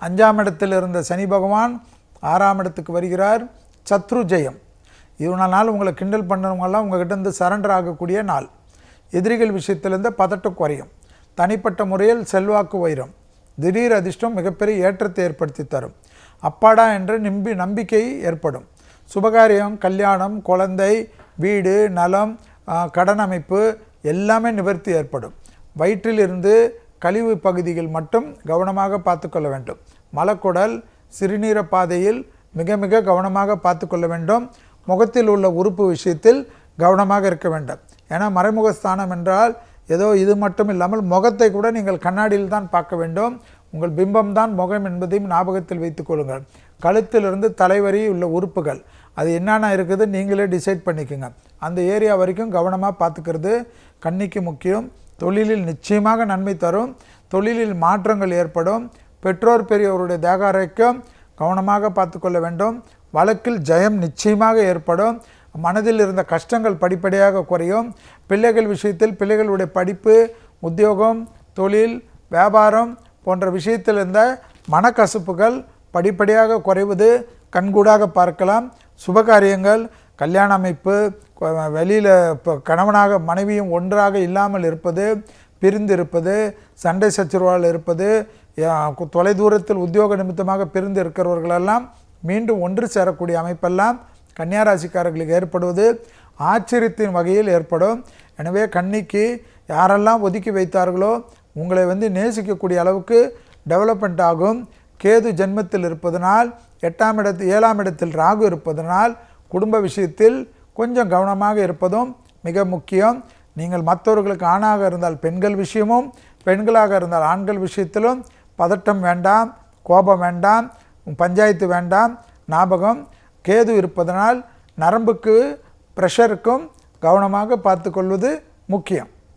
5ஆம் இடத்தில் இருந்த சனி பகவான் 6ஆம் இடத்துக்கு வருகிறார். சத்ரு ஜெயம். இவ்வளோ நாள் உங்களை கிண்டல் பண்ணவங்கெல்லாம் உங்கள்கிட்ட இருந்து சரண்டர் ஆகக்கூடிய நாள். எதிரிகள் விஷயத்திலேருந்து பதட்டம் குறையும். தனிப்பட்ட முறையில் செல்வாக்கு உயரும். திடீர் அதிர்ஷ்டம் மிகப்பெரிய ஏற்றத்தை ஏற்படுத்தி தரும். அப்பாடா என்ற நம்பிக்கை ஏற்படும். சுபகாரியம், கல்யாணம், குழந்தை, வீடு, நலம், கடன் அமைப்பு எல்லாமே நிவர்த்தி ஏற்படும். வயிற்றிலிருந்து கழிவு பகுதிகள் மட்டும் கவனமாக பார்த்து கொள்ள வேண்டும். மலக்குடல், சிறுநீர பாதையில் மிக மிக கவனமாக பார்த்து கொள்ள வேண்டும். முகத்தில் உள்ள உறுப்பு விஷயத்தில் கவனமாக இருக்க வேண்டும். ஏன்னா மறைமுகஸ்தானம் என்றால் ஏதோ இது மட்டும் இல்லாமல் முகத்தை கூட நீங்கள் கண்ணாடியில் தான் பார்க்க வேண்டும். உங்கள் பிம்பம் தான் முகம் என்பதையும் ஞாபகத்தில் வைத்துக் கொள்ளுங்கள். கழுத்திலிருந்து தலைவரி உள்ள உறுப்புகள் அது என்னென்ன இருக்குது நீங்களே டிசைட் பண்ணிக்கோங்க. அந்த ஏரியா வரைக்கும் கவனமாக பார்த்துக்கிறது கன்னிக்கு முக்கியம். தொழிலில் நிச்சயமாக நன்மை தரும். தொழிலில் மாற்றங்கள் ஏற்படும். பெற்றோர் பெரியவருடைய தேக ஆரோக்கியம் கவனமாக பார்த்து கொள்ள வேண்டும். வழக்கில் ஜெயம் நிச்சயமாக ஏற்படும். மனதில் இருந்த கஷ்டங்கள் படிப்படியாக குறையும். பிள்ளைகள் விஷயத்தில் பிள்ளைகளுடைய படிப்பு, உத்தியோகம், தொழில், வியாபாரம் போன்ற விஷயத்தில் இருந்த மனக்கசப்புகள் படிப்படியாக குறைவது கண்கூடாக பார்க்கலாம். சுபகாரியங்கள், கல்யாண அமைப்பு, வெளியில் இப்போ கணவனாக மனைவியும் ஒன்றாக இல்லாமல் இருப்பது, பிரிந்து இருப்பது, சண்டை சச்சரவால் இருப்பது, தொலைதூரத்தில் உத்தியோக நிமித்தமாக பிரிந்து இருக்கிறவர்களெல்லாம் மீண்டும் ஒன்று சேரக்கூடிய அமைப்பெல்லாம் கன்னியாராசிக்காரர்களுக்கு ஏற்படுவது ஆச்சரியத்தின் வகையில் ஏற்படும். எனவே கன்னிக்கு யாரெல்லாம் ஒதுக்கி வைத்தார்களோ உங்களை நேசிக்கக்கூடிய அளவுக்கு டெவலப்மெண்ட் ஆகும். கேது ஜென்மத்தில் இருப்பதனால் 7ஆம் இடத்தில் ராகு இருப்பதனால் குடும்ப விஷயத்தில் கொஞ்சம் கவனமாக இருப்பதும் மிக முக்கியம். நீங்கள் மற்றவர்களுக்கு ஆணாக இருந்தால் பெண்கள் விஷயமும், பெண்களாக இருந்தால் ஆண்கள் விஷயத்திலும் பதட்டம் வேண்டாம், கோபம் வேண்டாம், பஞ்சாயத்து வேண்டாம். ஞாபகம், கேது இருப்பதனால் நரம்புக்கு ப்ரெஷருக்கும் கவனமாக பார்த்து கொள்வது முக்கியம்.